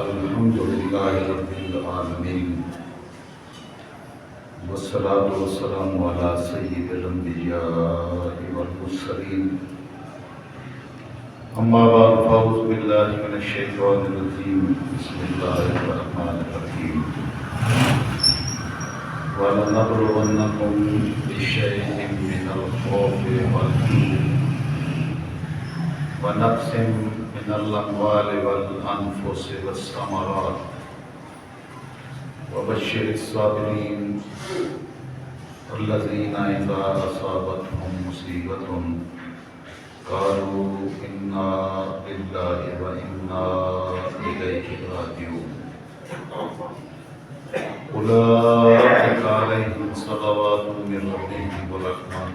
الحمد لله رب العالمين والصلاة والسلام على سيد الأنبياء والمرسلين أما بعد فأعوذ بالله من الشيطان الرجيم بسم الله الرحمن الرحيم ولنبلونكم بشيء من الخوف والجوع ونقص من الأموال والأنفس والثمرات وبشر الصابرين الذين إذا أصابتهم مصيبة قالوا إنا لله وإنا إليه راجعون أولئك عليهم صلوات من ربهم ورحمة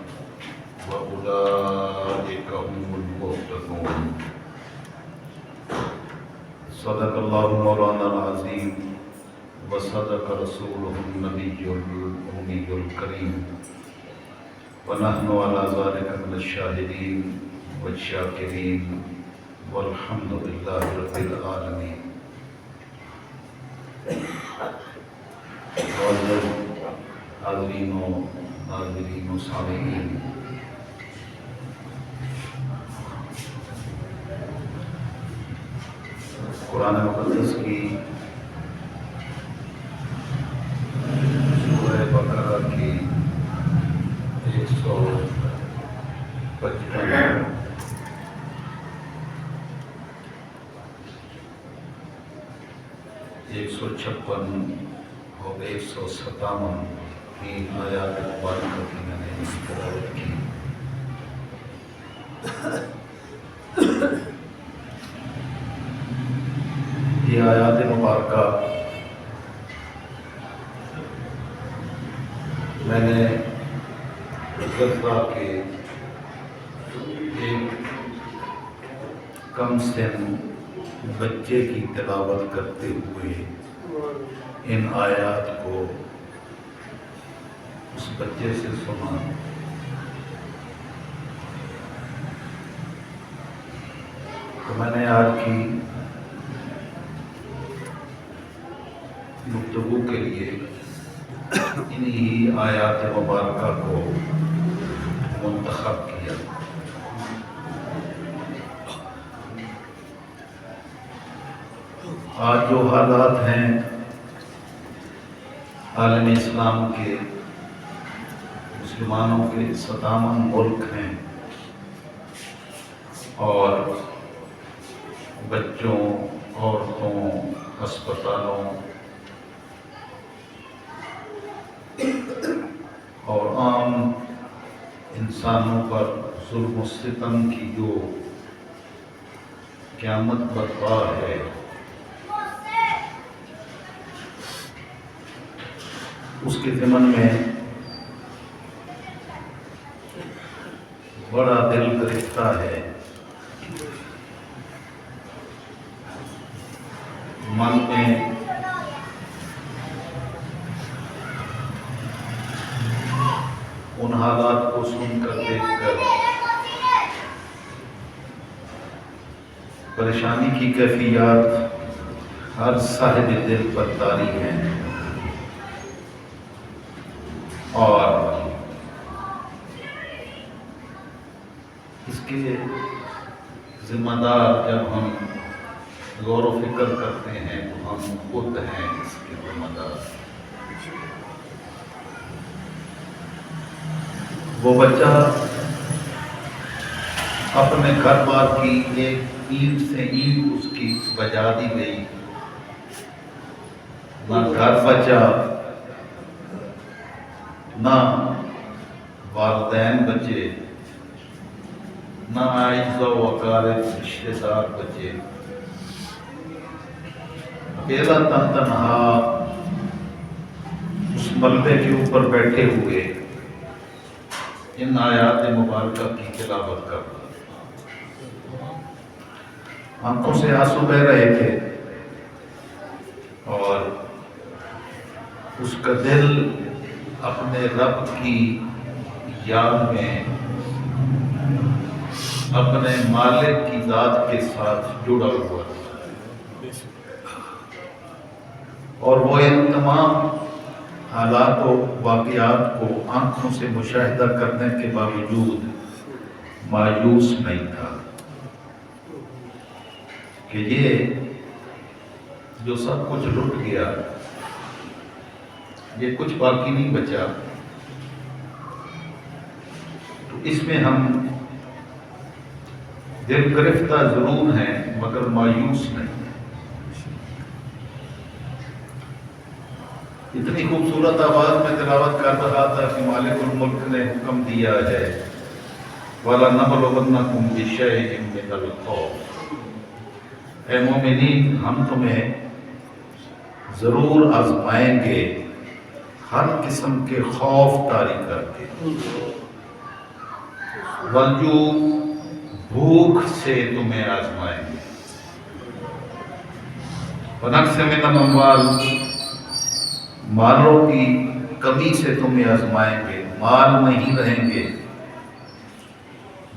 وأولئك هم المهتدون صدق الله مولانا العظيم وصدق رسوله النبي الأمي الكريم ونحن على ذلك من الشاهدين والشاكرين والحمد لله رب العالمين. حاضرین و ناظرین و سامعین، قرآن مقدس کی سورہ بقرہ کی 155 156 اور 157 کی آیات مبارکہ کی میں نے اس تلاوت کی. یہ آیات مبارکہ میں نے غزہ کے ایک کم سن بچے کی تلاوت کرتے ہوئے ان آیات کو اس بچے سے سنا. تو میں نے آج کی گفتگو کے لیے انہی آیات مبارکہ کو منتخب کیا. آج جو حالات ہیں عالم اسلام کے، مسلمانوں کے صدامن ملک ہیں، اور بچوں، عورتوں، ہسپتالوں اور عام انسانوں پر ظلم و ستم کی جو قیامت برپا ہے، اس کے ضمن میں بڑا دل گرفتہ ہے. من میں ان حالات کو سن کر، دیکھ کر پریشانی کی کیفیات ہر صاحب دل پر طاری ہیں، اور اس کے ذمہ دار جب ہم غور و فکر کرتے ہیں تو ہم خود ہیں اس کے ذمہ دار. وہ بچہ اپنے گھر بار کی ایک اینٹ سے اینٹ اس کی بجا دی گئی. نہ گھر بچا، نہ والدین بچے، نہ اعزاء و اقارب رشتے دار بچے. اکیلا تنہا اس ملبے کے اوپر بیٹھے ہوئے ان آیات مبارکہ کی تلاوت کر رہا. آنکھوں سے آنسو بہہ رہے تھے اور اس کا دل اپنے رب کی یاد میں اپنے مالک کی ذات کے ساتھ جڑا ہوا تھا. اور وہ ان تمام حالات و واقعات کو آنکھوں سے مشاہدہ کرنے کے باوجود مایوس نہیں تھا کہ یہ جو سب کچھ لٹ گیا، یہ کچھ باقی نہیں بچا، تو اس میں ہم دل گرفتہ ضرور ہیں مگر مایوس نہیں۔ اتنی خوبصورت آواز میں تلاوت کر رہا تھا کہ مالک الملک نے حکم دیا ہے وَلَنَبْلُوَنَّكُمْ بِشَيْءٍ مِّنَ الْخَوْفِ، اے مومنین ہم تمہیں ضرور آزمائیں گے ہر قسم کے خوف طاری کر کے، والجوع، بھوک سے تمہیں آزمائیں گے، وَنَقْصٍ مِّنَ الْأَمْوَالِ، مالوں کی کمی سے تمہیں آزمائیں گے، مال نہیں رہیں گے،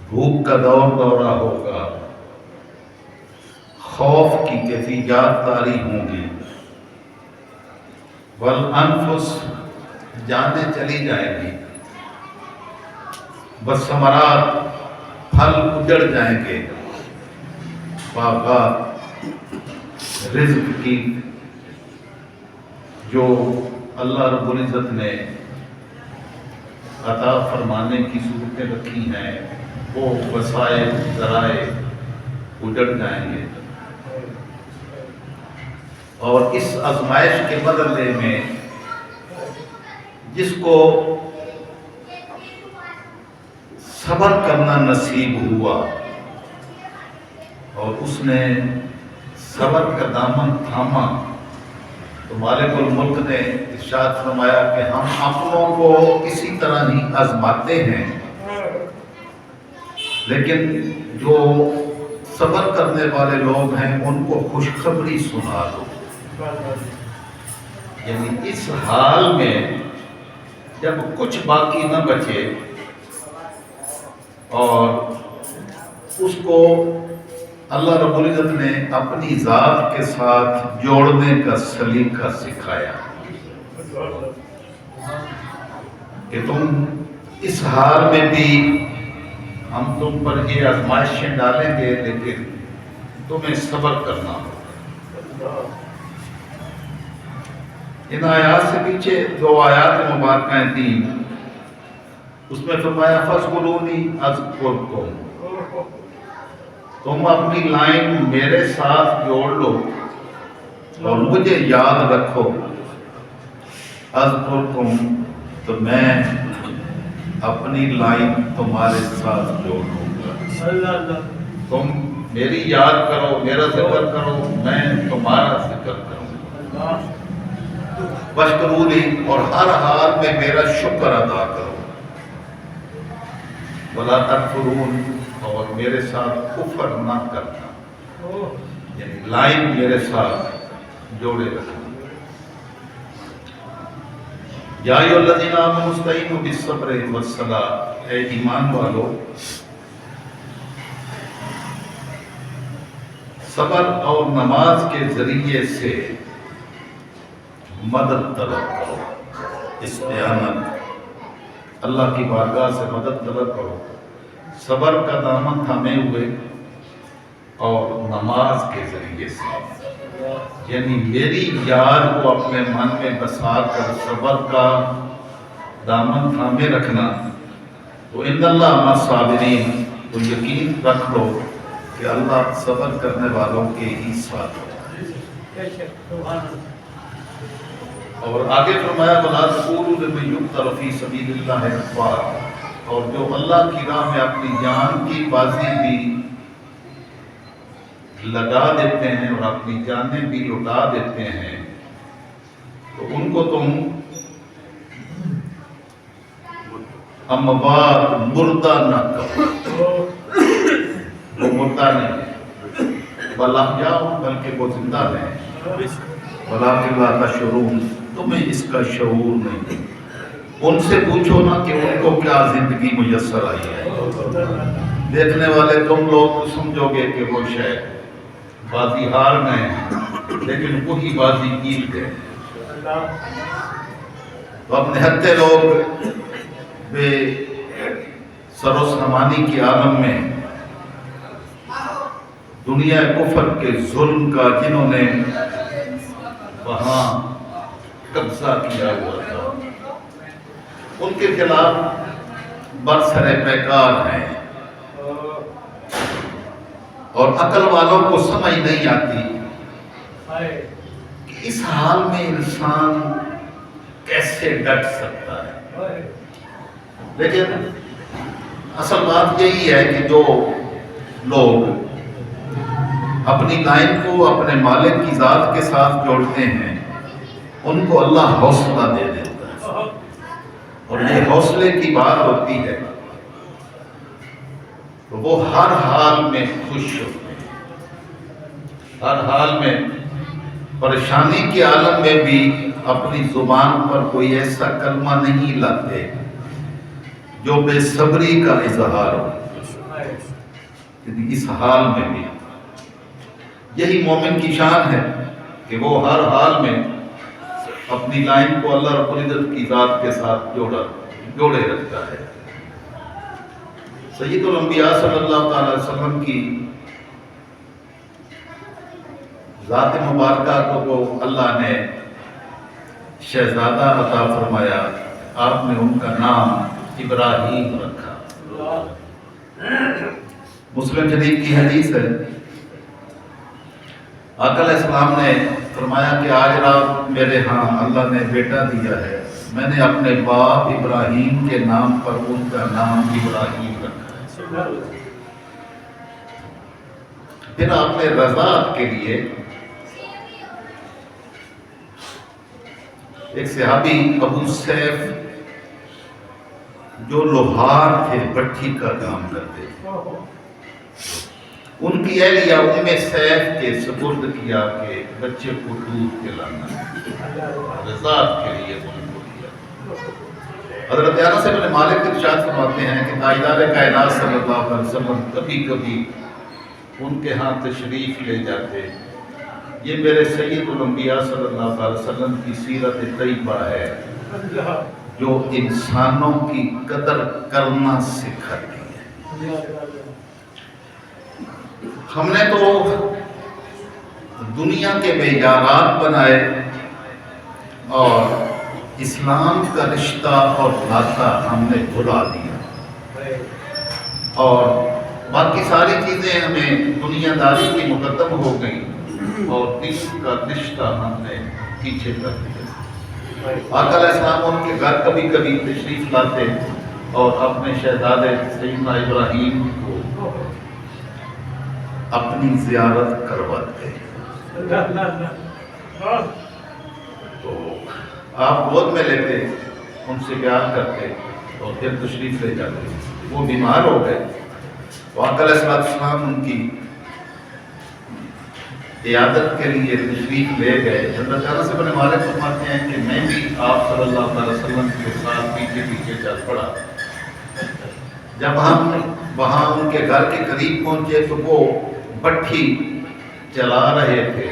بھوک کا دورہ ہوگا، خوف کی کیفیات طاری ہوں گی، والانفس، جانیں چلی جائیں گی، والثمرات، پھل اجڑ جائیں گے، باغات، رزق کی جو اللہ رب العزت نے عطا فرمانے کی صورتیں رکھی ہیں وہ وسائل ذرائع اجڑ جائیں گے، اور اس آزمائش کے بدلے میں جس کو صبر کرنا نصیب ہوا اور اس نے صبر کا دامن تھاما، تو مالک الملک نے ارشاد فرمایا کہ ہم اپنوں کو اسی طرح ہی آزماتے ہیں، لیکن جو صبر کرنے والے لوگ ہیں ان کو خوشخبری سنا دو۔ یعنی اس حال میں جب کچھ باقی نہ بچے اور اس کو اللہ رب العزت نے اپنی ذات کے ساتھ جوڑنے کا سلیقہ سکھایا کہ تم اس حال میں بھی ہم تم پر یہ آزمائشیں ڈالیں گے، لیکن تمہیں صبر کرنا ہو۔ ان آیات سے پیچھے جو آیات مبارکہ تھیں اس میں فرمایا فَاذْكُرُونِي أَذْكُرْكُمْ، تم اپنی لائن میرے ساتھ جوڑ لو اور مجھے یاد رکھو، اذکرکم، تو میں اپنی لائن تمہارے ساتھ جوڑ لوں گا، تم میری یاد کرو، میرا ذکر کرو، میں تمہارا ذکر کروں گا، واشکرونی، اور ہر حال میں میرا شکر ادا کرو، ولا تکفرون، اور میرے ساتھ کفر نہ کرنا، یعنی لائن میرے ساتھ جوڑے رکھنا۔ یا ایھا الذین آمنوا استعینوا بالصبر والصلاۃ، اے ایمان والو صبر اور نماز کے ذریعے سے مدد طلب کرو، استعانت، اللہ کی بارگاہ سے مدد طلب کرو، صبر کا دامن تھامے ہوئے اور نماز کے ذریعے سے، یعنی میری یاد کو اپنے من میں بسا کر صبر کا دامن تھامے رکھنا، تو ان اللہ مع الصابرین، تو یقین رکھ لو کہ اللہ صبر کرنے والوں کے ہی ساتھ ہوتا ہے۔ اور آگے فرمایا وَلَا تَقُولُوا لِمَن يُقْتَلُ فِي سَبِيلِ اللَّهِ أَمْوَاتٌ، اور جو اللہ کی راہ میں اپنی جان کی بازی بھی لگا دیتے ہیں اور اپنی جانیں بھی لٹا دیتے ہیں، تو ان کو تم اموات، مردہ نہ کہو، وہ مردہ نہیں ہے، بل احیاء، بلکہ وہ زندہ ہیں، ولکن لا تشعرون، تمہیں اس کا شعور نہیں۔ ان سے پوچھو نا کہ ان کو کیا زندگی میسر آئی ہے، دیکھنے والے تم لوگ تو سمجھو گے کہ وہ شاید بازی ہار گئے ہیں، لیکن وہی بازی جیت گئے۔ تو اب نہتے لوگ بے سر و سامانی کی عالم میں دنیا کفر کے ظلم کا جنہوں نے وہاں قبضہ کیا ہوا تھا ان کے خلاف برسر پیکار ہیں، اور عقل والوں کو سمجھ نہیں آتی کہ اس حال میں انسان کیسے ڈٹ سکتا ہے۔ لیکن اصل بات یہی ہے کہ جو لوگ اپنی لائن کو اپنے مالک کی ذات کے ساتھ جوڑتے ہیں ان کو اللہ حوصلہ دے دیتا ہے، اور یہ حوصلے کی بات ہوتی ہے تو وہ ہر حال میں خوش ہوتے ہیں، ہر حال میں پریشانی کے عالم میں بھی اپنی زبان پر کوئی ایسا کلمہ نہیں لاتے جو بے صبری کا اظہار ہو، اس حال میں بھی یہی مومن کی شان ہے کہ وہ ہر حال میں اپنی لائن کو اللہ رب العزت کی ذات کے ساتھ جوڑے رکھتا ہے۔ سید الانبیاء صلی اللہ تعالی وسلم کی ذات مبارکہ کو اللہ نے شہزادہ عطا فرمایا، آپ نے ان کا نام ابراہیم رکھا۔ مسلم شریف کی حدیث ہے، آقا علیہ السلام نے فرمایا کہ آج رات میرے ہاں اللہ نے بیٹا دیا ہے، میں نے اپنے باپ ابراہیم کے نام پر ان کا نام ابراہیم رکھا۔ پھر آپ نے رضاعت کے لیے ایک صحابی ابو سیف جو لوہار تھے، بھٹی کا کام کرتے تھے، ان کی اہلیہ ام سیف کے سپرد کیا کہ بچے کو دودھ پلانا ہے، رضاعت کے لیے ان کو دیا۔ حضرت انس بن مالک ارشاد فرماتے ہیں کہ تاجدار کائنات صلی اللہ علیہ وسلم کبھی کبھی ان کے ہاں تشریف لے جاتے۔ یہ میرے سید الانبیاء صلی اللہ علیہ وسلم کی سیرت طیبہ ہے جو انسانوں کی قدر کرنا سکھاتی ہے۔ ہم نے تو دنیا کے معیارات بنائے اور اسلام کا رشتہ اور ناطہ ہم نے بھلا دیا، اور باقی ساری چیزیں ہمیں دنیا داری کی مقدم ہو گئی اور دل کا رشتہ ہم نے پیچھے کر دیا۔ آقا علیہ السلام ان کے گھر کبھی کبھی تشریف لاتے اور اپنے شہزادے سیدنا ابراہیم کو اپنی زیارت کرواتے، تو آپ گود میں لیتے، ان سے پیار کرتے اور پھر تشریف لے جاتے۔ وہ بیمار ہو گئے تو آقا علیہ السلام ان کی عیادت کے لیے تشریف لے گئے۔ حضرت انس بن مالک فرماتے ہیں کہ میں بھی آپ صلی اللہ علیہ وسلم کے ساتھ پیچھے پیچھے چل پڑا۔ جب ہم وہاں ان کے گھر کے قریب پہنچے تو وہ بھٹی چلا رہے تھے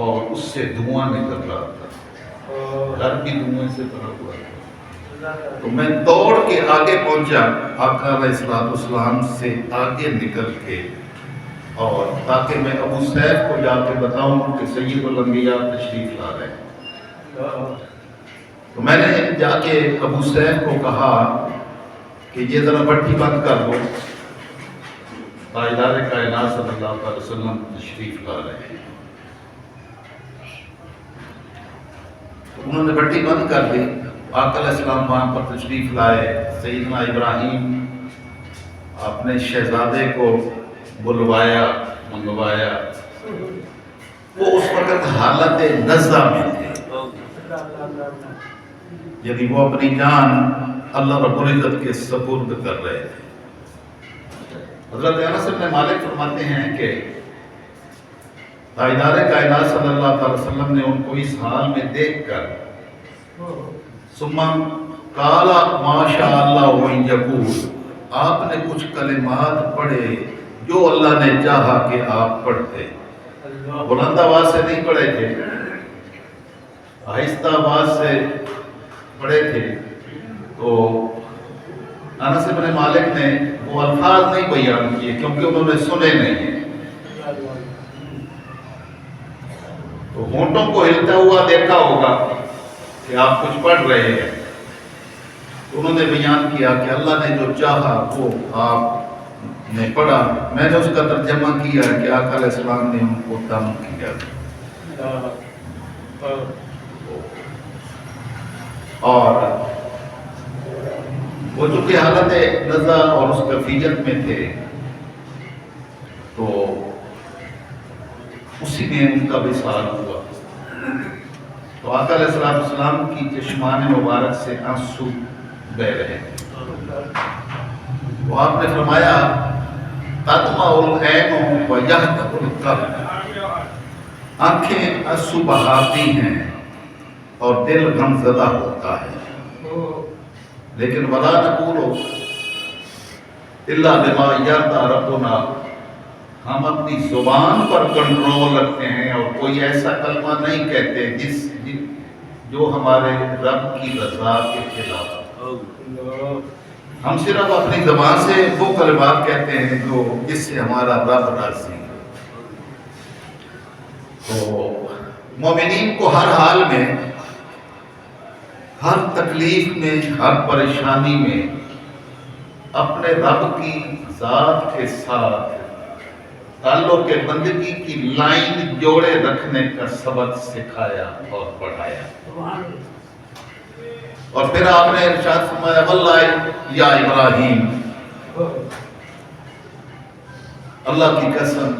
اور اس سے دھواں نکل رہا تھا، گھر بھی دھوئیں سے بھرا ہوا تھا۔ تو میں دوڑ کے آگے پہنچا، آقا علیہ السلام سے آگے نکل کے، اور تاکہ میں ابو سیف کو جا کے بتاؤں کہ سید الانبیاء تشریف لا رہے ہیں۔ تو میں نے جا کے ابو سیف کو کہا کہ یہ ذرا بھٹی بند کر دو، تاجدار کائنات صلی اللہ علیہ وسلم تشریف لا رہے ہیں۔ تو انہوں نے بھٹی بند کر دی، آقا علیہ السلام وہاں پر تشریف لائے۔ سیدنا ابراہیم اپنے شہزادے کو بلوایا، منگوایا۔ وہ اس وقت حالت نزع میں تھے، یعنی وہ اپنی جان اللہ رب العزت کے سپرد کر رہے تھے۔ حضرت انس بن مالک فرماتے ہیں کہ تاجدار کائنات صلی اللہ علیہ وسلم نے ان کو اس حال میں دیکھ کر ثم قال ما شاء اللہ ان یقول، آپ نے کچھ کلمات پڑھے جو اللہ نے چاہا کہ آپ پڑھتے، بلند آواز سے نہیں پڑھے تھے، آہستہ آواز سے پڑھے تھے تو انس بن مالک نے وہ الفاظ نہیں بیان کیے کیونکہ انہوں نے سنے نہیں ہیں، تو ہونٹوں کو ہلتا ہوا دیکھا ہوگا کہ آپ کچھ پڑھ رہے ہیں، تو انہوں نے بیان کیا کہ اللہ نے جو چاہا وہ آپ نے پڑھا، میں نے اس کا ترجمہ کیا کہ آقا علیہ السلام نے ان کو دم کیا، اور وہ چونکہ حالت نزع اور اس کفیت میں تھے تو اسی میں ان کا وصال ہوا، تو آقا علیہ السلام کی چشمان مبارک سے آنسو بہ رہے ہیں، تو آپ نے فرمایا تدمع العین ویحدق القلب، آنکھیں آنسو بہاتی ہیں اور دل غم زدہ ہوتا ہے، لیکن ولا نقول الا بما یرضی ربنا، ہم اپنی زبان پر کنٹرول رکھتے ہیں اور کوئی ایسا کلمہ نہیں کہتے جو ہمارے رب کی رضا کے خلاف، ہم صرف اپنی زبان سے وہ کلمات کہتے ہیں جو جس سے ہمارا رب راضی ہے۔ تو مومنین کو ہر حال میں، ہر تکلیف میں، ہر پریشانی میں اپنے رب کی ذات کے ساتھ تعلق بندگی کی لائن جوڑے رکھنے کا سبق سکھایا اور پڑھایا، اور پھر آپ نے ارشاد فرمایا واللہ یا ابراہیم، اللہ کی قسم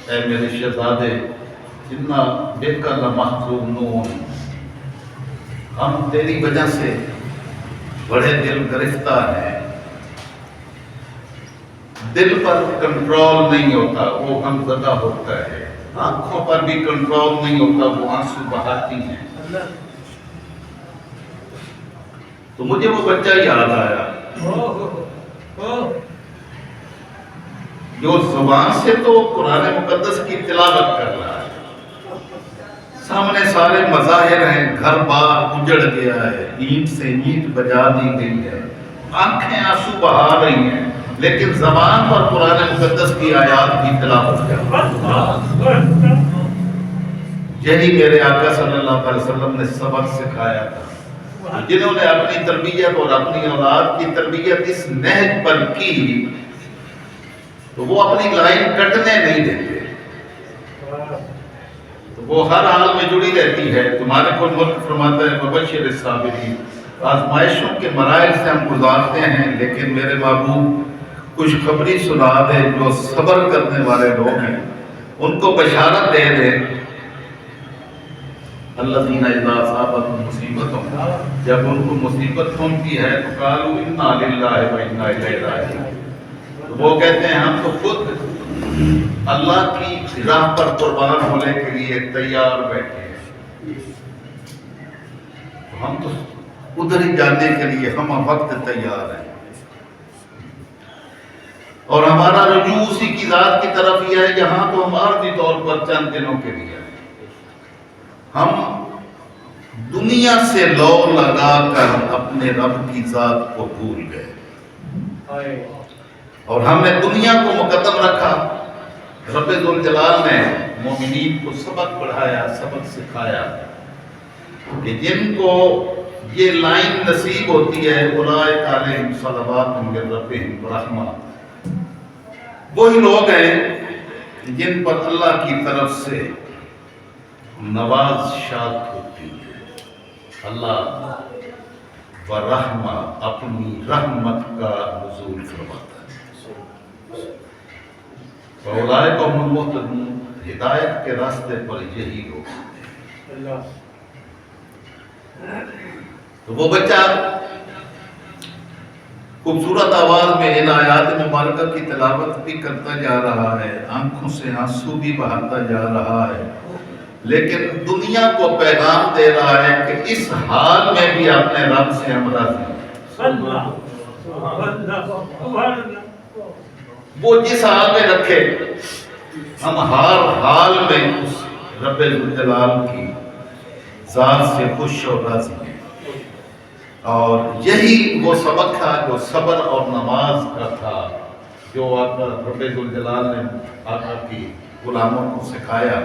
اے میرے شہزادے، اتنا بے کر محزونون، ہم تیری وجہ سے بڑے دل گرفتہ ہیں، دل پر کنٹرول نہیں ہوتا، وہ غم زدہ ہوتا ہے، آنکھوں پر بھی کنٹرول نہیں ہوتا، وہ آنسو بہاتی ہیں، تو مجھے وہ بچہ یاد آیا جو زبان سے تو قرآن مقدس کی تلاوت کر رہا ہے، سامنے سارے مظاہر ہیں، گھر بار اجڑ گیا ہے، اینٹ سے اینٹ بجا دی گئی ہے، آنکھیں آنسو بہا رہی ہیں، لیکن زبان پر قرآن مقدس کی آیات کی تلاوت کر رہا ہے۔ یہی میرے آقا صلی اللہ علیہ وسلم نے سبق سکھایا تھا، جنہوں نے اپنی تربیت اور اپنی اولاد کی تربیت اس نہج پر کی تو وہ اپنی لائن کٹنے نہیں دیتے، وہ ہر حال میں جڑی رہتی ہے۔ تمہارے کو ملک فرماتا ہے وبشر الصابرین، آزمائشوں کے مراحل سے ہم گزارتے ہیں، لیکن میرے محبوب کچھ خبری سنا دے جو صبر کرنے والے لوگ ہیں، ان کو بشارت دے دے الذین اذا اصابتهم مصیبت، جب ان کو مصیبت پہنچتی ہے تو قالوا انا للہ و انا الیہ راجعون، وہ کہتے ہیں ہم تو خود اللہ کی راہ پر قربان ہونے کے لیے تیار بیٹھے ہیں، ہم تو ادھر ہی جانے کے لیے ہم وقت تیار ہیں، اور ہمارا رجوع اسی کی ذات کی طرف ہی ہے، یہاں تو ہم عارضی طور پر چند دنوں کے لیے ہم دنیا سے لو لگا کر اپنے رب کی ذات کو بھول گئے، اور ہم نے دنیا کو مقدم رکھا۔ رب ذوالجلال نے مومنین کو سبق پڑھایا، سبق سکھایا کہ جن کو یہ لائن نصیب ہوتی ہے اولئک علیہم صلوات من ربہم ورحمہ، وہی لوگ ہیں جن پر اللہ کی طرف سے نوازشات ہوتی ہے، اللہ ورحمہ اپنی رحمت کا نزول فرماتا ہے، اولئک هم المہتدون، ہدایت کے راستے پر یہی لوگ ہیں۔ تو وہ بچہ خوبصورت آواز میں ان آیات مبارکہ کی تلاوت بھی کرتا جا رہا ہے، آنکھوں سے آنسو بھی بہاتا جا رہا ہے، لیکن دنیا کو پیغام دے رہا ہے کہ اس حال میں بھی اپنے رب سے ہم راضی ہیں۔ وہ جس حال میں رکھے ہم ہر حال میں اس رب الجلال کی ذات سے خوش اور راضی ہیں۔ اور یہی وہ سبق تھا جو صبر اور نماز کا تھا، جو آقا رب ذوالجلال نے آقا کی غلاموں کو سکھایا،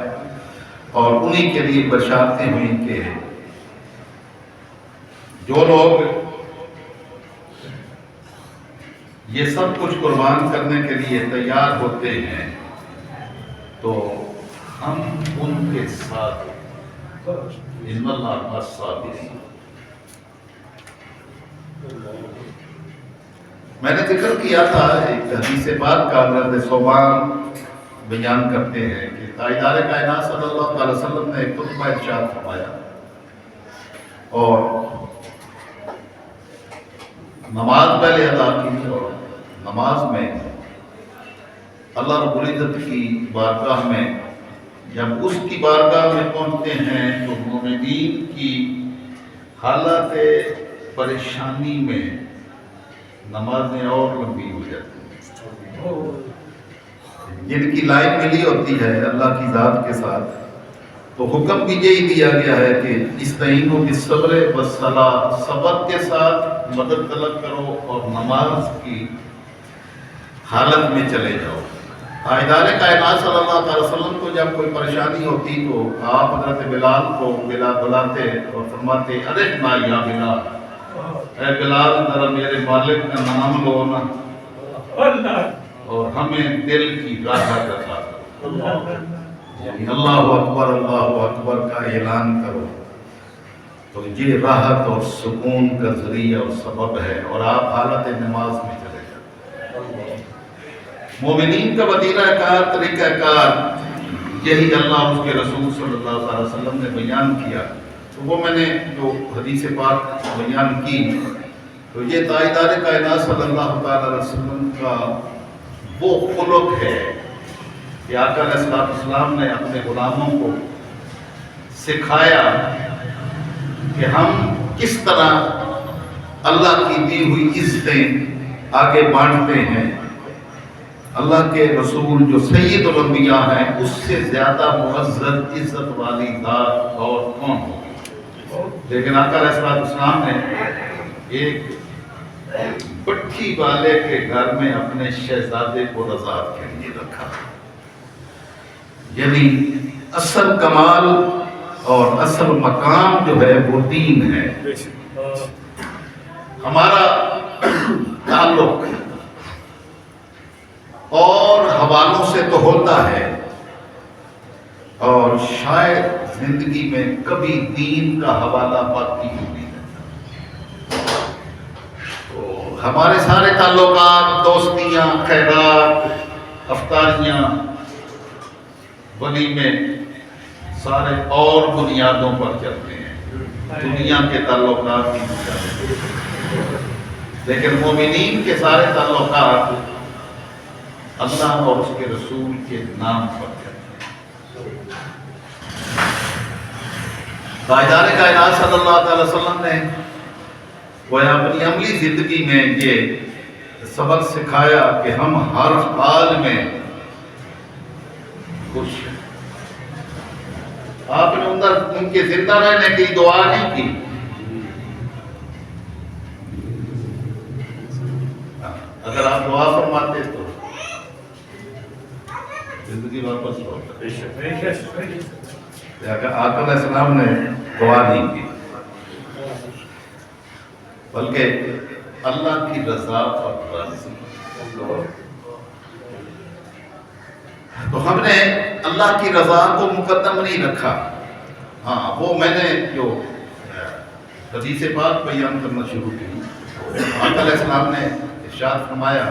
اور انہی کے لیے بشارتیں ہوئیں کہ جو لوگ یہ سب کچھ قربان کرنے کے لیے تیار ہوتے ہیں تو ہم ان کے ساتھ ان اللہ مع الصابرین۔ میں نے ذکر کیا تھا ایک حدیث پاک کا، حضرت ثوبان بیان کرتے ہیں کہ تاجدار کائنات صلی اللہ علیہ وسلم نے ایک خطبہ ارشاد فرمایا، اور نماز پہلے ادا کی، اور نماز میں اللہ رب العزت کی بارگاہ میں جب اس کی بارگاہ میں پہنچتے ہیں تو مومنین کی حالت پریشانی میں نمازیں اور لمبی ہو جاتی ہیں، جن کی لائن ملی ہوتی ہے اللہ کی ذات کے ساتھ، تو حکم بھی یہی دیا گیا ہے کہ استعینوا بالصبر والصلاۃ، صبر کے ساتھ مدد طلب کرو اور نماز کی حالت میں چلے جاؤ۔ تاجدار کائنات صلی اللہ علیہ وسلم کو جب کوئی پریشانی ہوتی تو آپ حضرت بلال کو بلاتے اور فرماتے، ارحنا یا بلال، اے بلال ذرا میرے مالک کا نام لو نا اور ہمیں دل کی راحت عطا کرو، یعنی اللہ اکبر کا اعلان کرو، تو یہ راحت اور سکون کا ذریعہ اور سبب ہے، اور آپ حالت نماز میں چلے جاتے۔ مومنین کا وتیرہ کار، طریقہ کار یہی اللہ اس کے رسول صلی اللہ علیہ وسلم نے بیان کیا۔ تو وہ میں نے جو حدیث پاک بیان کی، تو یہ تاجدار کائنات صلی اللہ علیہ وسلم کا وہ خلق ہے کہ آقا علیہ السلام نے اپنے غلاموں کو سکھایا کہ ہم کس طرح اللہ کی دی ہوئی عزتیں آگے بانٹتے ہیں۔ اللہ کے رسول جو سید الانبیاء ہیں، اس سے زیادہ معزز عزت والی ذات اور کون ہوگی؟ لیکن آقا علیہ السلام نے ایک بٹھی والے کے گھر میں اپنے شہزادے کو رضاعت کے لیے رکھا، یعنی اصل کمال اور اصل مقام جو ہے وہ دین ہے۔ ہمارا تعلق اور حوالوں سے تو ہوتا ہے، اور شاید زندگی میں کبھی دین کا حوالہ باقی نہیں رہتا۔ تو ہمارے سارے تعلقات، دوستیاں، خیرات، افطاریاں، ولیمے سارے اور بنیادوں پر چلتے ہیں، دنیا کے تعلقات کی بنیادوں پر، لیکن مومنین کے سارے تعلقات اللہ اور اس کے رسول کے نام پر چلتے ہیں۔ تاجدار کائنات صلی اللہ علیہ وسلم نے وہ اپنی عملی زندگی میں یہ سبق سکھایا کہ ہم ہر حال میں خوش ہیں۔ آپ نے ان کے زندہ رہنے کی دعا نہیں کی، اگر آپ دعا فرماتے تو زندگی واپس لوٹتی۔ آقا علیہ السلام نے دعا نہیں کی، بلکہ اللہ کی رضا اور راضی۔ تو ہم نے اللہ کی رضا کو مقدم نہیں رکھا۔ ہاں، وہ میں نے جو حدیث پاک بیان کرنا شروع کی، آقا علیہ السلام نے ارشاد فرمایا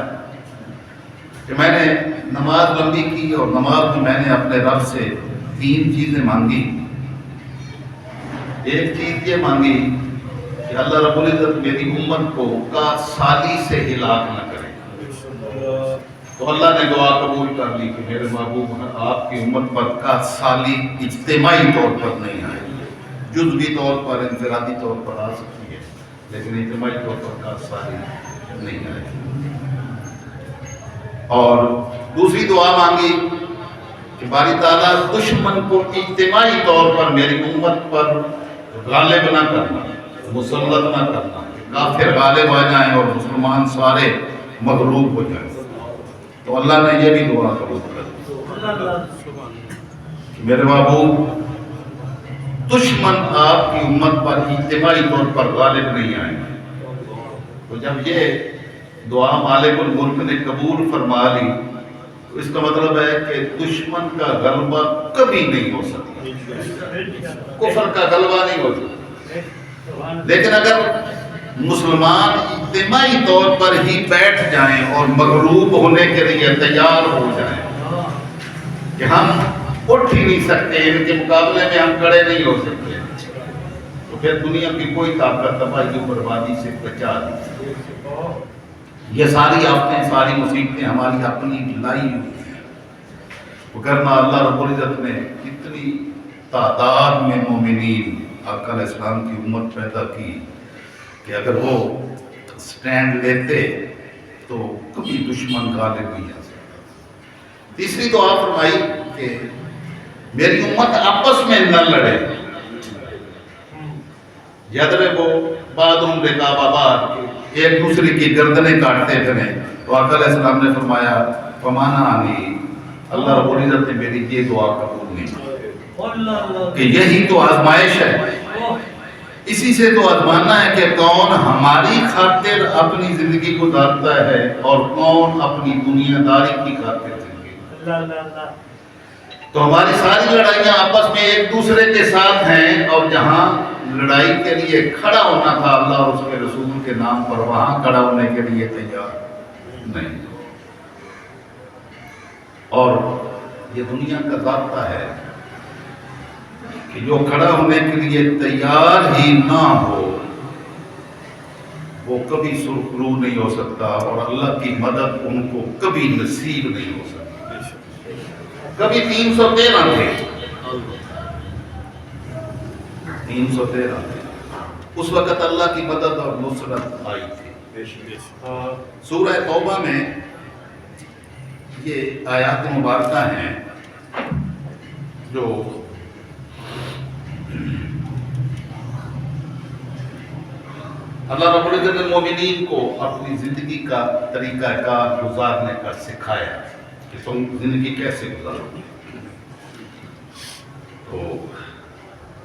کہ میں نے نماز لمبی کی، اور نماز میں میں نے اپنے رب سے 3 چیزیں مانگی۔ ایک چیز یہ مانگی کہ اللہ رب العزت میری امت کو سالی سے ہلاک نہ کرے۔ تو اللہ نے دعا قبول کر لی کہ میرے محبوب آپ کی امت پر سالی اجتماعی طور پر نہیں آئے گی، جزوی طور پر، انفرادی طور پر آ سکتی ہے، لیکن اجتماعی طور پر سالی نہیں آئے گی۔ اور دوسری دعا مانگی کہ باری تعالیٰ دشمن کو اجتماعی طور پر میری امت پر غالب نہ کرنا، مسلط نہ کرنا، کافر غالب آ جائیں اور مسلمان سارے مغلوب ہو جائیں۔ تو اللہ نے یہ بھی دعا قبول کر دی۔ میرے بابو، دشمن آپ کی امت پر اجتماعی طور پر غالب نہیں آئیں گے۔ تو جب یہ دعا مالک الملک نے قبول فرما لی تو اس کا مطلب ہے کہ دشمن کا غلبہ کبھی نہیں ہو سکتا، کفر کا غلبہ نہیں ہو سکتا۔ لیکن اگر مسلمان اجتماعی طور پر ہی بیٹھ جائیں اور مغلوب ہونے کے لیے تیار ہو جائیں کہ ہم اٹھ ہی نہیں سکتے، ان کے مقابلے میں ہم کھڑے نہیں ہو سکتے، تو پھر دنیا کی کوئی طاقت تباہی و بربادی سے بچا نہیں سکتی۔ یہ ساری آفتیں، ساری مصیبتیں ہماری اپنی لائی ہوئی ہیں، وگرنہ اللہ رب العزت نے اتنی تعداد میں مومنین آقا علیہ السلام کی امت پیدا کی کہ اگر وہ سٹینڈ لیتے تو کبھی دشمن غالب نہیں آ سکتا۔ تیسری دعا فرمائی کہ میری امت آپس میں نہ لڑے، یضربوا بعضهم رقاب بعض، ایک دوسرے کی گردنیں کاٹتے پھریں۔ تو آقا علیہ السلام نے فرمایا فمانا عنی، اللہ رب العزت نے میری یہ دعا قبول نہیں کی، کہ یہی تو آزمائش ہے، اسی سے تو آزمانا ہے کہ کون ہماری خاطر اپنی زندگی گزارتا ہے اور کون اپنی دنیا داری کی خاطر زندگی۔ تو ہماری ساری لڑائیاں آپس میں ایک دوسرے کے ساتھ ہیں، اور جہاں لڑائی کے لیے کھڑا ہونا تھا اللہ اور اس کے رسول کے نام پر، وہاں کھڑا ہونے کے لیے تیار نہیں۔ اور یہ دنیا کا ضابطہ ہے کہ جو کھڑا ہونے کے لیے تیار ہی نہ ہو وہ کبھی سرخرو نہیں ہو سکتا، اور اللہ کی مدد ان کو کبھی نصیب نہیں ہو سکتی۔ کبھی 313 تھے، 313 تھے، اس وقت اللہ کی مدد اور نصرت آئی تھی۔ سورہ توبہ میں یہ آیات مبارکہ ہیں جو اللہ رب العزت نے مومنین کو اپنی زندگی کا طریقہ کار گزارنے کا سکھایا کہ تم زندگی کیسے گزارو۔ تو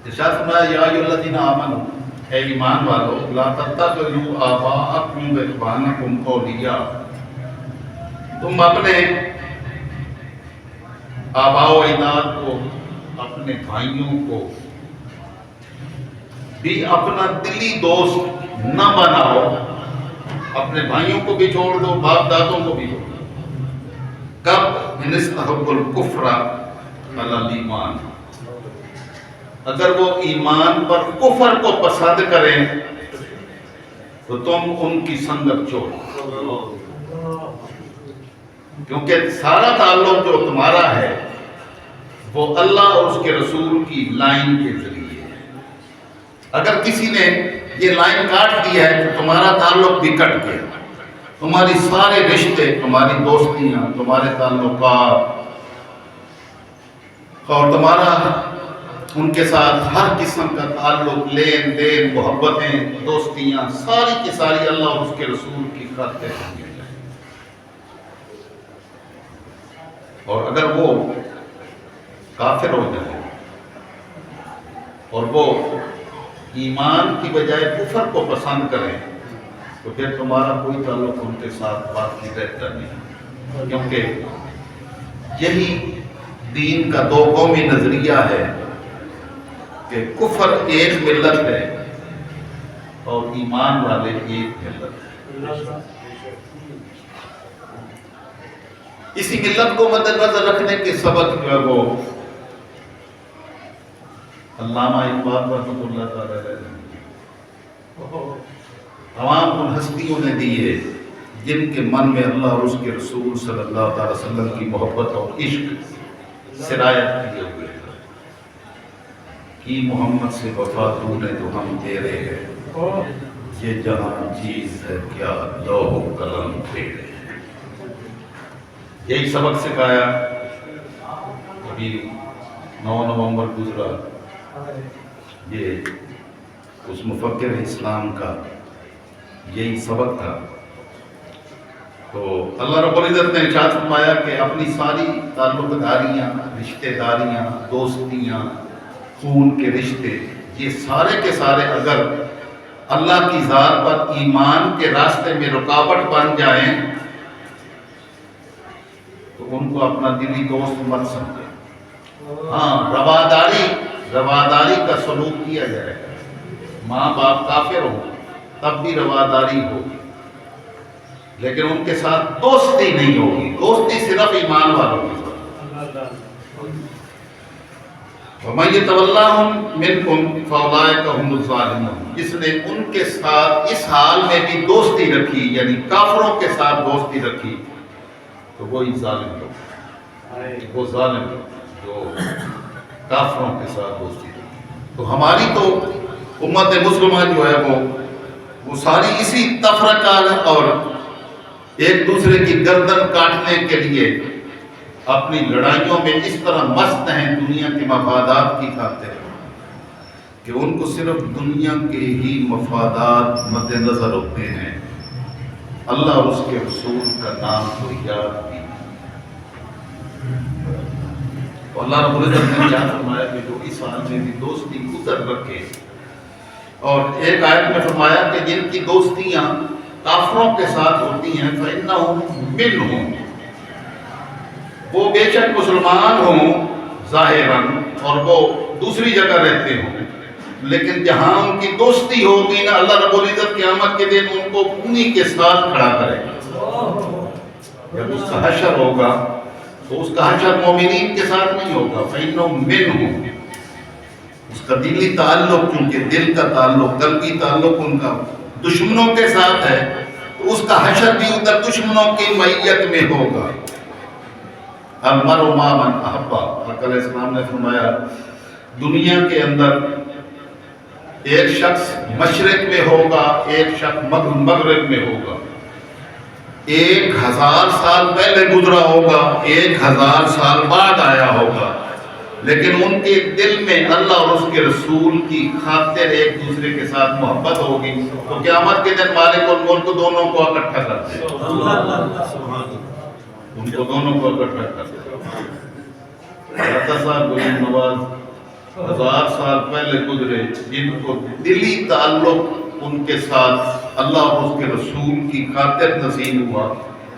ارشاد فرمایا یا ایھا الذین آمنوا، اے ایمان والو، لا تتخذوا آباءکم و اخوانکم اولیاء، تم اپنے آباء و اجداد کو، اپنے بھائیوں کو بھی اپنا دلی دوست نہ بناؤ، اپنے بھائیوں کو بھی چھوڑ دو، باپ دادوں کو بھی چھوڑ دو۔ کب ان استحبوا الکفر علی الایمان، اگر وہ ایمان پر کفر کو پسند کریں تو تم ان کی سنگت چھوڑو، کیونکہ سارا تعلق جو تمہارا ہے وہ اللہ اور اس کے رسول کی لائن کے ذریعے ہے۔ اگر کسی نے یہ لائن کاٹ دی ہے تو تمہارا تعلق بھی کٹ گیا، تمہاری سارے رشتے، تمہاری دوستیاں، تمہارے تعلقات اور تمہارا ان کے ساتھ ہر قسم کا تعلق، لین دین، محبتیں، دوستیاں، ساری کی ساری اللہ اور اس کے رسول کی خاطر ہوں گے۔ اور اگر وہ کافر ہو جائے اور وہ ایمان کی بجائے کفر کو پسند کریں تو پھر تمہارا کوئی تعلق ان کے ساتھ باقی رہتا نہیں، کیونکہ یہی دین کا دو قومی نظریہ ہے کہ کفر ایک ملت ہے اور ایمان والے ایک ملت ہے۔ اسی ملت کو مد نظر رکھنے کے سبق جو ہے وہ علامہ اقبال رحمۃ اللہ تعالی علیہ تمام ان ہستیوں نے دیے جن کے من میں اللہ اور اس کے رسول صلی اللہ تعالی وسلم کی محبت اور عشق سرایت کیے ہوئے ہیں۔ کی محمد سے وفا تو نے تو ہم تیرے ہیں، یہ جہاں چیز ہے کیا لوح و قلم تیرے ہیں۔ یہی سبق سکھایا۔ ابھی 9 نومبر گزرا، یہ اس مفکر اسلام کا یہی سبق تھا۔ تو اللہ رب العزت نے ارشاد فرمایا کہ اپنی ساری تعلق داریاں، رشتہ داریاں، دوستیاں، خون کے رشتے، یہ سارے کے سارے اگر اللہ کی ذات پر ایمان کے راستے میں رکاوٹ بن جائیں تو ان کو اپنا دلی دوست مت سمجھیں۔ ہاں، رواداری کا سلوک کیا جائے گا۔ ماں باپ کافر ہو تب بھی رواداری ہوگی، لیکن ان کے ساتھ دوستی نہیں ہوگی۔ دوستی صرف ایمان والوں کے ساتھ۔ وَمَن يَتَوَلَّهُم مِّنكُمْ فَأُولَٰئِكَ هُمُ الظَّالِمُونَ، جس نے ان کے ساتھ اس حال میں بھی دوستی رکھی، یعنی کافروں کے ساتھ دوستی رکھی، تو وہی ظالم لوگ، وہ ظالم لوگ جو کافروں کے ساتھ دوستی رکھی۔ تو ہماری تو امت مسلمہ جو ہے وہ ساری اسی تفرقہ اور ایک دوسرے کی گردن کاٹنے کے لیے اپنی لڑائیوں میں اس طرح مست ہیں دنیا کے مفادات کی خاطر کہ ان کو صرف دنیا کے ہی مفادات مد نظر ہوتے ہیں، اللہ اور اس کے رسول کا نام کو یاد بھی۔ اللہ رب العزت نے کیا فرمایا کہ جو اس حال میں بھی دوستی گزر رکھے، اور ایک آیت میں فرمایا کہ جن کی دوستیاں کافروں کے ساتھ ہوتی ہیں فَإِنَّهُمْ مِنْهُمْ، وہ بے شک مسلمان ہوں ظاہراً اور وہ دوسری جگہ رہتے ہوں، لیکن جہاں ان کی دوستی ہوگی نا، اللہ رب العزت قیامت کے دن ان کو انہی کے ساتھ کھڑا کرے گا۔ جب اس کا حشر ہوگا تو اس کا حشر مومنین کے ساتھ نہیں ہوگا، فَإِنَّهُمْ مِنْهُمْ، اس کا دلی تعلق، کیونکہ دل کا تعلق، قلبی تعلق ان کا دشمنوں کے ساتھ ہے، تو اس کا حشر بھی ادھر دشمنوں کی معیت میں ہوگا۔ المرء مع من احب، آقا علیہ السلام نے فرمایا دنیا کے اندر ایک شخص مشرق میں ہوگا، ایک شخص مغرب میں ہوگا، 1000 سال پہلے گزرا ہوگا، 1000 سال بعد آیا ہوگا، لیکن ان کے دل میں اللہ اور اس کے رسول کی خاطر ایک دوسرے کے ساتھ محبت ہوگی، تو قیامت کے دن مالک الملک دونوں کو اکٹھا کر دے گا، ان کو دونوں کو اکٹھا کر دے گا۔ داتا صاحب غلام نواز 1000 سال پہلے گزرے، جن کو دلی تعلق ان کے ساتھ اللہ اور اس کے رسول کی خاطر نصیب ہوا،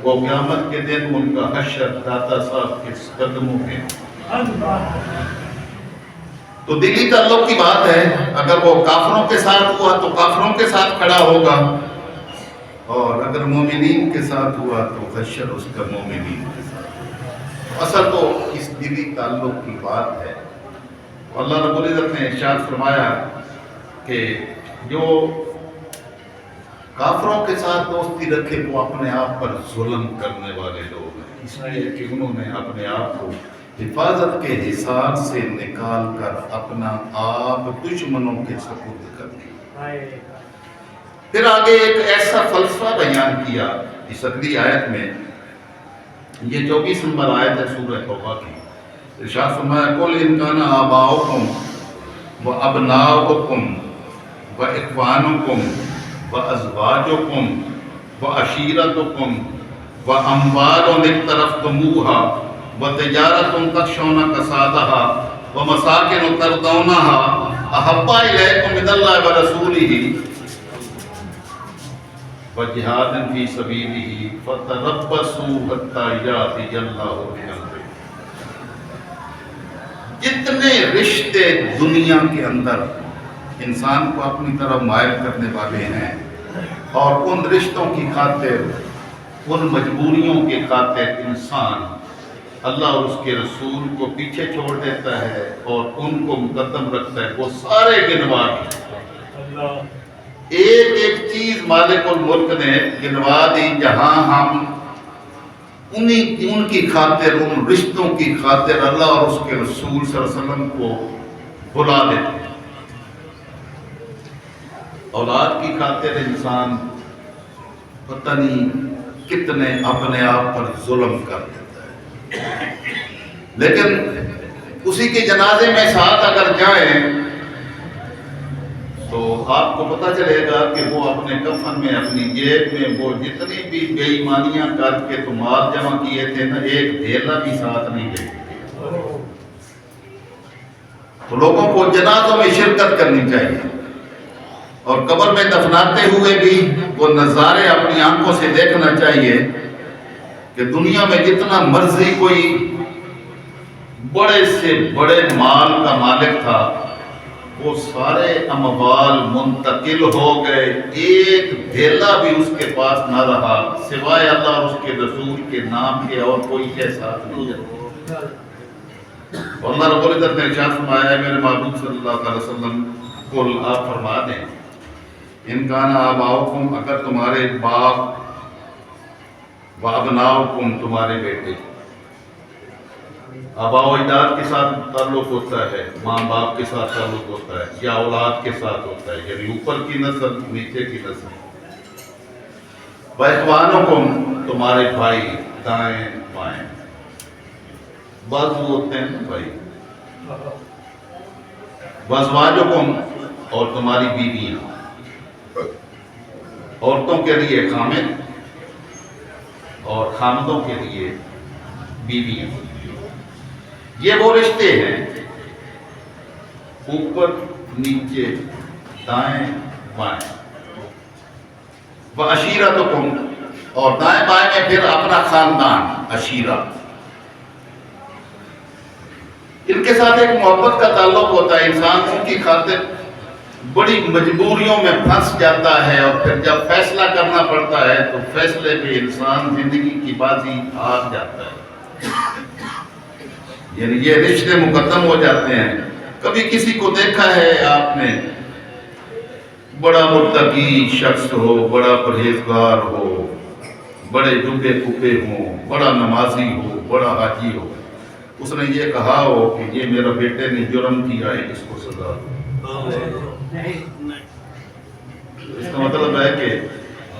وہ قیامت کے دن ان کا حشر داتا صاحب کے قدموں میں۔ تو دلی تعلق کی بات ہے، اگر وہ کافروں کے ساتھ ہوا تو کافروں کے ساتھ کھڑا ہوگا، اور اگر مومنین کے ساتھ ہوا تو حشر اس کا مومنین کے ساتھ۔ اصل تو اس دلی تعلق کی بات ہے۔ اللہ رب العزت نے ارشاد فرمایا کہ جو کافروں کے ساتھ دوستی رکھے وہ اپنے آپ پر ظلم کرنے والے لوگ ہیں، اس لیے کہ انہوں نے اپنے آپ کو حفاظت کے حصار سے نکال کر اپنا آپ دشمنوں کے سپرد کر دیا۔ پھر آگے ایک ایسا فلسفہ بیان کیا اس اگلی آیت میں، یہ 24 نمبر آیت ہے سورہ توبہ کی۔ ارشاد فرمایا قُلْ إِنْ كَانَ آبَاؤُكُمْ وَأَبْنَاؤُكُمْ وَإِخْوَانُكُمْ وَأَزْوَاجُكُمْ وَعَشِيرَتُكُمْ وَأَمْوَالٌ اقْتَرَفْتُمُوهَا وَتِجَارَةٌ تَخْشَوْنَ كَسَادَهَا وَمَسَاكِنُ تَرْضَوْنَهَا أَحَبَّ إِلَيْكُم مِّنَ اللَّهِ وَرَسُولِهِ وَجِهَادٍ فِي سَبِيلِهِ فَتَرَبَّصُوا حَتَّىٰ يَأْتِيَ اللَّهُ بِأَمْرِهِ۔ جتنے رشتے دنیا کے اندر انسان کو اپنی طرف مائل کرنے والے ہیں، اور ان رشتوں کی خاطر، ان مجبوریوں کی خاطر انسان اللہ اور اس کے رسول کو پیچھے چھوڑ دیتا ہے اور ان کو مقدم رکھتا ہے، وہ سارے گنوا دی۔ ایک ایک چیز مالک الملک نے گنوا دی، جہاں ہم ان کی خاطر، ان رشتوں کی خاطر اللہ اور اس کے رسول صلی اللہ علیہ وسلم کو بھلا دیتے ہیں۔ اولاد کی خاطر انسان پتہ نہیں کتنے اپنے آپ پر ظلم کر دیتا ہے، لیکن اسی کے جنازے میں ساتھ اگر جائیں تو آپ کو پتہ چلے گا کہ وہ اپنے کفن میں اپنی جیب میں وہ جتنی بھی بے ایمانیاں کر کے تو مال جمع کیے تھے نا، ایک ڈھیلا بھی ساتھ نہیں لے گئے۔ تو لوگوں کو جنازوں میں شرکت کرنی چاہیے، اور قبر میں دفناتے ہوئے بھی وہ نظارے اپنی آنکھوں سے دیکھنا چاہیے کہ دنیا میں جتنا مرضی کوئی بڑے سے بڑے مال کا مالک تھا، وہ سارے اموال منتقل ہو گئے، ایک دھیلا بھی اس کے پاس نہ رہا سوائے اللہ اور اس کے رسول کے نام کے، اور کوئی کے ساتھ نہیں رہا۔ اللہ رب العزت نے ارشاد فرمایا ہے میرے محبوب صلی اللہ علیہ وسلم کو آپ فرما دیں، ان کان آباؤکم، اگر تمہارے باپ، و ابناؤکم، تمہارے بیٹے، آبا و اجداد کے ساتھ تعلق ہوتا ہے، ماں باپ کے ساتھ تعلق ہوتا ہے، یا اولاد کے ساتھ ہوتا ہے، یعنی اوپر کی نسل نیچے کی نسل، و اخوانکم، تمہارے بھائی دائیں بائیں، بازو ہوتے ہیں بھائی، و ازواجکم، اور تمہاری بیویاں، عورتوں کے لیے خامد اور خامدوں کے لیے بیویاں، یہ وہ رشتے ہیں اوپر نیچے دائیں بائیں، وعشیرتکم، اور دائیں بائیں میں پھر اپنا خاندان عشیرہ، ان کے ساتھ ایک محبت کا تعلق ہوتا ہے، انسان ان کی خاطر بڑی مجبوریوں میں پھنس جاتا ہے، اور پھر جب فیصلہ کرنا پڑتا ہے تو فیصلے پہ انسان زندگی کی بازی ہار جاتا ہے، یعنی یہ رشتے مقدم ہو جاتے ہیں۔ کبھی کسی کو دیکھا ہے آپ نے، بڑا متقی شخص ہو، بڑا پرہیزگار ہو، بڑے جبے کپے ہوں، بڑا نمازی ہو، بڑا حاجی ہو، اس نے یہ کہا ہو کہ یہ میرا بیٹے نے جرم کیا ہے، اس کو سزا دو۔ اس کا مطلب ہے کہ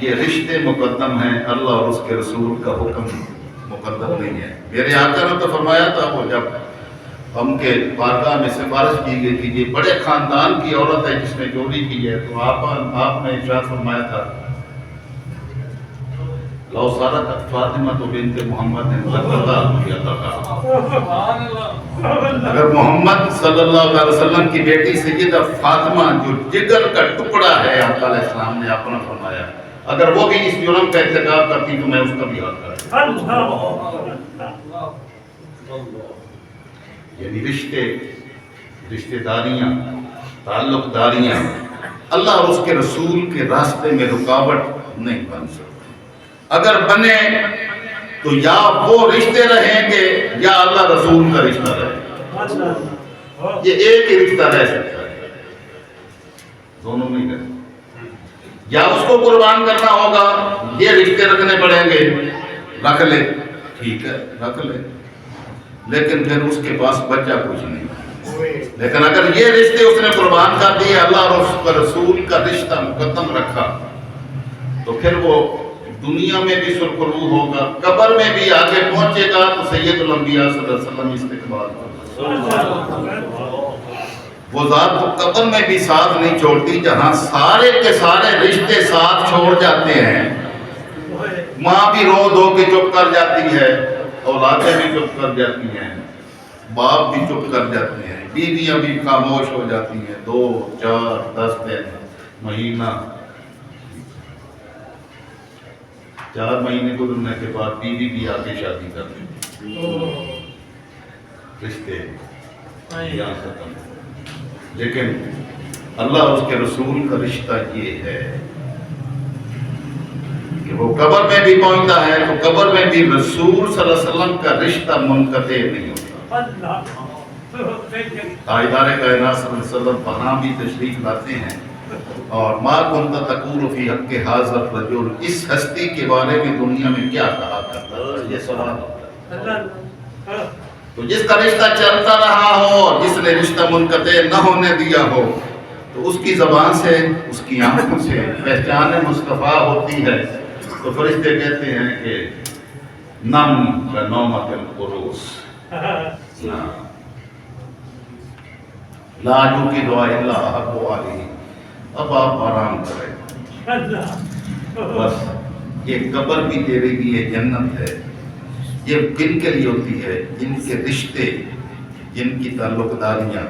یہ رشتے مقدم ہیں، اللہ اور اس کے رسول کا حکم مقدم نہیں ہے۔ میرے آقا نے تو فرمایا تھا، وہ جب ہم کے بارگاہ میں سفارش کی گئی کہ یہ بڑے خاندان کی عورت ہے جس نے چوری کی ہے، تو آپ نے ارشاد فرمایا تھا، لو سارقت فاطمہ بنت محمد اگر محمد صلی اللہ علیہ وسلم کی بیٹی سیدہ فاطمہ جو جگر کا ٹکڑا ہے، آقا علیہ السلام نے اپنا فرمایا، اگر وہ بھی اس جرم کا ارتکاب کرتی تو میں اس کا بھی حق کرتا۔ یعنی رشتے داریاں، تعلق داریاں اللہ اور اس کے رسول کے راستے میں رکاوٹ نہیں بن سکتی۔ اگر بنے تو یا وہ رشتے رہیں گے یا اللہ رسول کا رشتہ رہے گا، یہ ایک ہی رشتہ رہ سکتا ہے، دونوں نہیں رہے۔ یا اس کو قربان کرنا ہوگا، یہ رشتے رکھنے پڑیں گے، رکھ لے، ٹھیک ہے رکھ لے، لیکن پھر اس کے پاس بچہ کچھ نہیں۔ لیکن اگر یہ رشتے اس نے قربان کر دیے، اللہ اور اس کا رسول کا رشتہ مقدم رکھا، تو پھر وہ دنیا میں بھی سرخرو ہوگا، قبر میں بھی آگے پہنچے گا تو سید الانبیاء صلی اللہ علیہ وسلم استقبال ہوگا۔ وہ ذات تو قبر میں بھی ساتھ نہیں چھوڑتی، جہاں سارے کے سارے رشتے ساتھ چھوڑ جاتے ہیں، ماں بھی رو دھو کے چپ کر جاتی ہے، اولادیں بھی چپ کر جاتی ہیں، باپ بھی چپ کر جاتے ہیں، بیویاں بھی خاموش ہو جاتی ہیں، 2 4 10 دن، مہینہ، 4 مہینے گزرنے کے بعد بیوی بھی آگے شادی کر دی، رشتے یہاں ختم۔ لیکن اللہ اور اس کے رسول کا رشتہ یہ ہے کہ وہ قبر میں بھی پہنچتا ہے تو قبر میں بھی رسول صلی اللہ علیہ وسلم کا رشتہ منقطع نہیں ہوتا۔ تاجدار کائنات صلی اللہ علیہ وسلم وہاں بھی تشریف لاتے ہیں، اور ما کنت تقول فی حق ھذا الرجل، اس ہستی کے بارے میں دنیا میں کیا کہا کرتا ہے، یہ سوال ہوتا ہے۔ تو جس کا رشتہ چلتا رہا ہو، جس نے رشتہ منقطع نہ ہونے دیا ہو، تو اس کی زبان سے، اس کی آنکھوں سے پہچان مصطفیٰ ہوتی ہے۔ تو فرشتے کہتے ہیں کہ نم کنومت القروس، لا یوقظ الا حق علیہ، اب آپ آرام کریں، بس یہ قبر بھی تیرے لیے جنت ہے۔ یہ کن کے لیے ہوتی ہے؟ جن کے رشتے، جن کی تعلق داریاں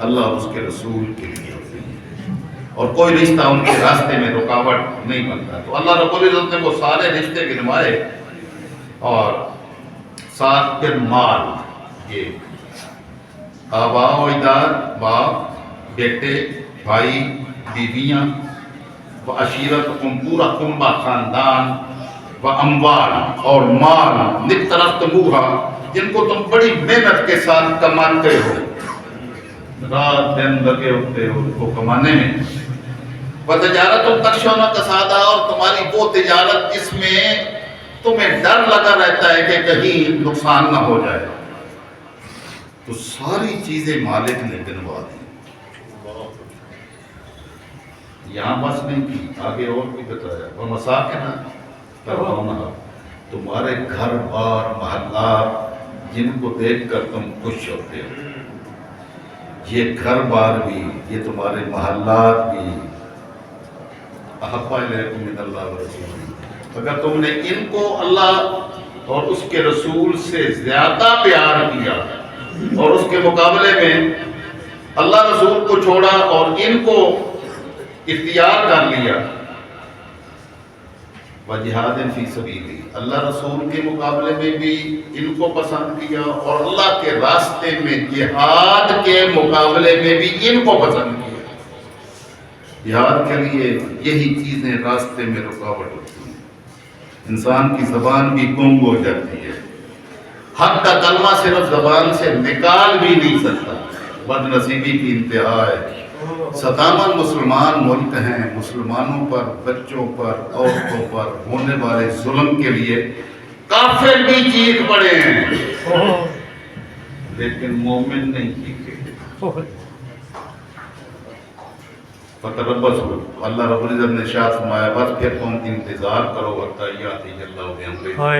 اللہ اور اس کے رسول کے لیے ہوتی ہیں، اور کوئی رشتہ ان کے راستے میں رکاوٹ نہیں بنتا۔ تو اللہ رب العزت نے وہ سارے رشتے گنوائے، اور ساتھ پھر مال، یہ آبا و اجداد، باپ، بیٹے، بھائی، بیویاں، و عشیرت، پورا کنبہ، خاندان، و اموال، اور مال، نقترفتموہا، جن کو تم بڑی محنت کے ساتھ کماتے ہو، رات دن لگے ہوتے ہو ان کو کمانے میں، و تجارت تخشون کسادہ، اور تمہاری وہ تجارت جس میں تمہیں ڈر لگا رہتا ہے کہ کہیں نقصان نہ ہو جائے۔ تو ساری چیزیں مالک نے گنوا دی، یہاں بس نہیں کی، آگے اور بھی بتایا، وہ مساکن ترضونہا، تمہارے گھر بار محلات جن کو دیکھ کر تم خوش ہوتے ہو، یہ گھر بار بھی، یہ تمہارے محلات بھی، احب الیکم من اللہ ورسولہ، اگر تم نے ان کو اللہ اور اس کے رسول سے زیادہ پیار کیا اور اس کے مقابلے میں اللہ رسول کو چھوڑا اور ان کو اختیار کر لیا، وجہاد فی سبیلی، اللہ رسول کے مقابلے میں بھی ان کو پسند کیا، اور اللہ کے راستے میں جہاد کے مقابلے میں بھی ان کو پسند کیا۔ جہاد کے لیے یہی چیزیں راستے میں رکاوٹ ہوتی ہیں، انسان کی زبان بھی گنگ ہو جاتی ہے، حق کا کلمہ صرف زبان سے نکال بھی نہیں سکتا، بد نصیبی کی انتہا ہے۔ 57 مسلمان ملک ہیں، مسلمانوں پر، بچوں پر، عورتوں پر ہونے والے ظلم کے لیے کافر بھی چیخ پڑے ہیں، لیکن مومن نہیں چیخے۔ فتربصوا، اللہ رب العزت نے ارشاد فرمایا بس پھر تم انتظار کرو حتی یاتی اللہ بامرہ،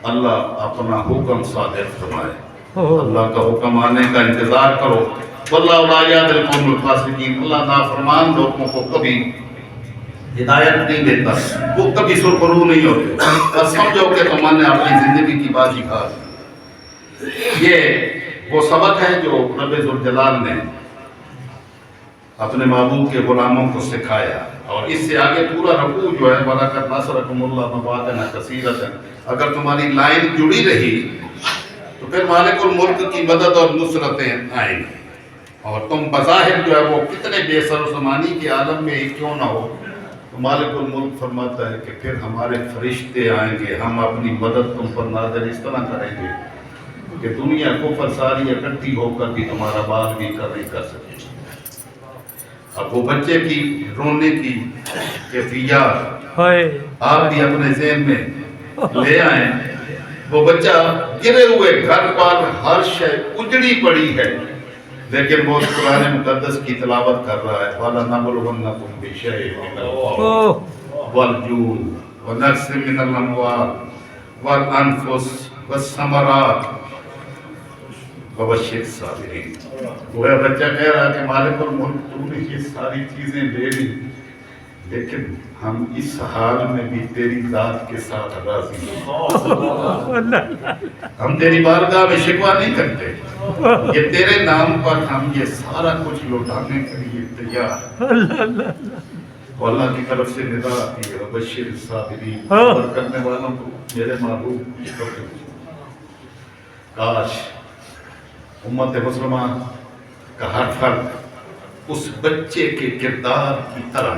اللہ اپنا حکم صادر فرمائے، اللہ کا حکم آنے کا انتظار کرو۔ واللہ لا یہدی القوم الفاسقین، اللہ نافرمان لوگوں کو کبھی ہدایت نہیں دیتا، وہ کبھی سرخرو نہیں ہوتے، بس سمجھو کہ تم نے اپنی زندگی کی بازی کھا لی۔ یہ وہ سبق ہے جو رب ذوالجلال نے اپنے محبوب کے غلاموں کو سکھایا، اور اس سے آگے پورا رکوع جو ہے وَلَقَدْ نَصَرَكُمُ اللَّهُ مَوَاطِنَ كَثِيرَةً، اگر تمہاری لائن جڑی رہی تو پھر مالک الملک کی مدد اور نصرتیں آئیں گی، اور تم بظاہر جو ہے وہ کتنے بے سر و سامانی کے عالم میں ہی کیوں نہ ہو، تو مالک الملک فرماتا ہے کہ پھر ہمارے فرشتے آئیں گے، ہم اپنی مدد تم پر نازل اس طرح کریں گے کہ دنیا کفر ساری اکٹھی ہو کر بھی تمہارا بال بھی کر نہیں کر سکے۔ اب وہ بچے کی رونے کی کیفیات آپ بھی اپنے ذہن میں لے آئیں، وہ بچہ گرے ہوئے گھر پر، ہر شے اجڑی پڑی ہے، لیکن وہ قرآن مقدس کی تلاوت کر رہا ہے، وَلَنَبْلُوَنَّكُمْ بِشَيْءٍ مِّنَ الْخَوْفِ وَالْجُوعِ وَنَقْصٍ مِّنَ الْأَمْوَالِ وَالْأَنفُسِ وَالثَّمَرَاتِ وَبَشِّرِ الصَّابِرِينَ۔ وہ بچہ کہہ رہا کہ مالک الملک تو نے یہ ساری چیزیں لے لی، لیکن ہم اس حال میں بھی تیری ذات کے ساتھ راضی ہیں، ہم تیری بارگاہ میں شکوہ نہیں کرتے، یہ تیرے نام پر ہم یہ سارا کچھ لوٹانے کے لیے تیار۔ اور اللہ کی طرف سے ندا آتی ہے وَبَشِّرِ الصَّابِرِينَ، صبر کرنے والوں کو میرے محبوب کی طرف۔ کاش امت مسلمہ کا ہر فرد اس بچے کے کردار کی طرح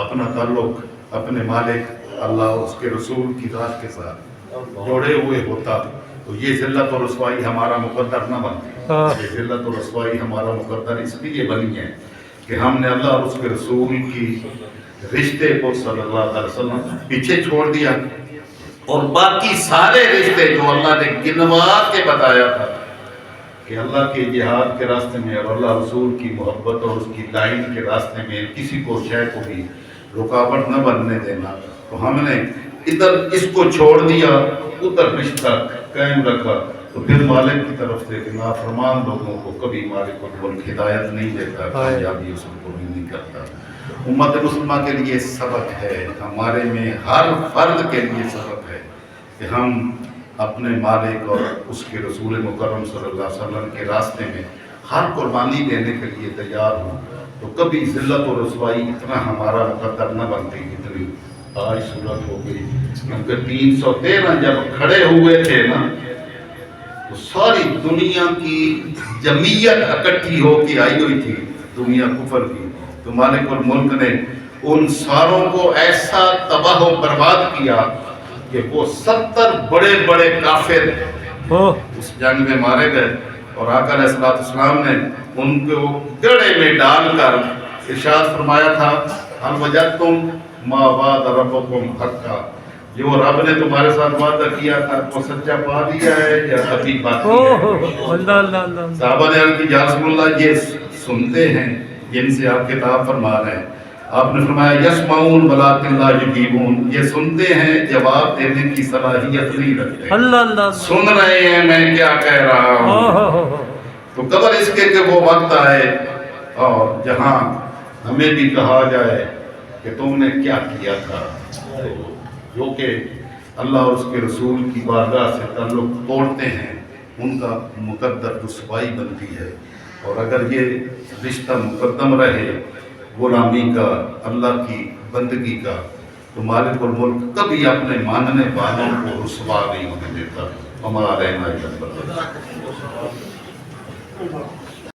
اپنا تعلق اپنے مالک اللہ اور اس کے رسول کی ذات کے ساتھ جوڑے ہوئے ہوتا تو یہ ذلت اور رسوائی ہمارا مقدر نہ بنتی۔ یہ ذلت اور رسوائی ہمارا مقدر اس لیے بنی ہے کہ ہم نے اللہ اور اس کے رسول کی رشتے کو صلی اللہ علیہ وسلم پیچھے چھوڑ دیا، اور باقی سارے رشتے جو اللہ نے گنوا کے بتایا تھا کہ اللہ کے جہاد کے راستے میں اور اللہ رسول کی محبت اور اس کی لائن کے راستے میں کسی کو شے کو بھی رکاوٹ نہ بننے دینا، تو ہم نے ادھر اس کو چھوڑ دیا، ادھر رشتہ قائم رکھا، تو پھر مالک کی طرف سے نافرمان لوگوں کو کبھی مالک الملک ہدایت نہیں دیتا، کامیابی اس کو نہیں کرتا۔ امت مسلمہ کے لیے سبق ہے، ہمارے میں ہر فرد کے لیے سبق ہے کہ ہم اپنے مالک اور اس کے رسول مکرم صلی اللہ علیہ وسلم کے راستے میں ہر قربانی دینے کے لیے تیار ہوں، تو کبھی ذلت و رسوائی اتنا ہمارا مقدر نہ بنتی جتنی آج صورت ہو گئی، کیونکہ 313 جب کھڑے ہوئے تھے نا تو ساری دنیا کی جمعیت اکٹھی ہو کے آئی ہوئی تھی، دنیا کفر کی، تو مالک الملک نے ان ساروں کو ایسا تباہ و برباد کیا کہ وہ 70 بڑے بڑے کافر اس جنگ میں مارے گئے، اور آقا علیہ السلام نے ان کو گڑھے میں ڈال کر ارشاد فرمایا تھا ہل وجدتم ما وعد ربکم حقا، جو رب نے تمہارے ساتھ وعدہ کیا تھا وہ سچا پا دیا ہے یا ابھی باقی ہے؟ صحابہ نے عرض کی یا رسول اللہ یہ سنتے ہیں جن سے آپ خطاب فرما رہے ہیں، آپ نے فرمایا یسمعون ولکن لا یجیبون، یہ سنتے ہیں جواب دینے کی صلاحیت نہیں رکھتے، سن رہے ہیں میں کیا کہہ رہا ہوں۔ تو قبل اس کے کہ وہ وقت آئے اور جہاں ہمیں بھی کہا جائے کہ تم نے کیا کیا تھا، جو کہ اللہ اور اس کے رسول کی بارگاہ سے تعلق توڑتے ہیں ان کا مقدر رسوائی بنتی ہے، اور اگر یہ رشتہ مقدم رہے غلامی کا، اللہ کی بندگی کا، تو مالک الملک کبھی اپنے ماننے والوں کو رسوا نہیں ہونے دیتا۔ ہمارا رہنا